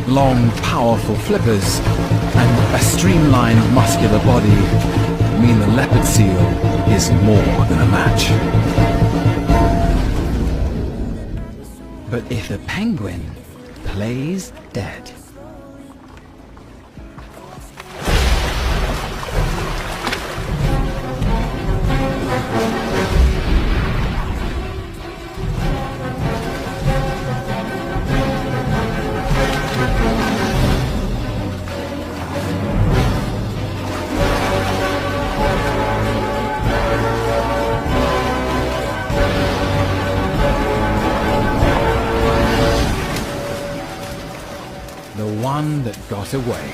long, powerful flippers, and a streamlined, muscular body mean the leopard seal is more than a match. But if the penguin plays dead, the one that got away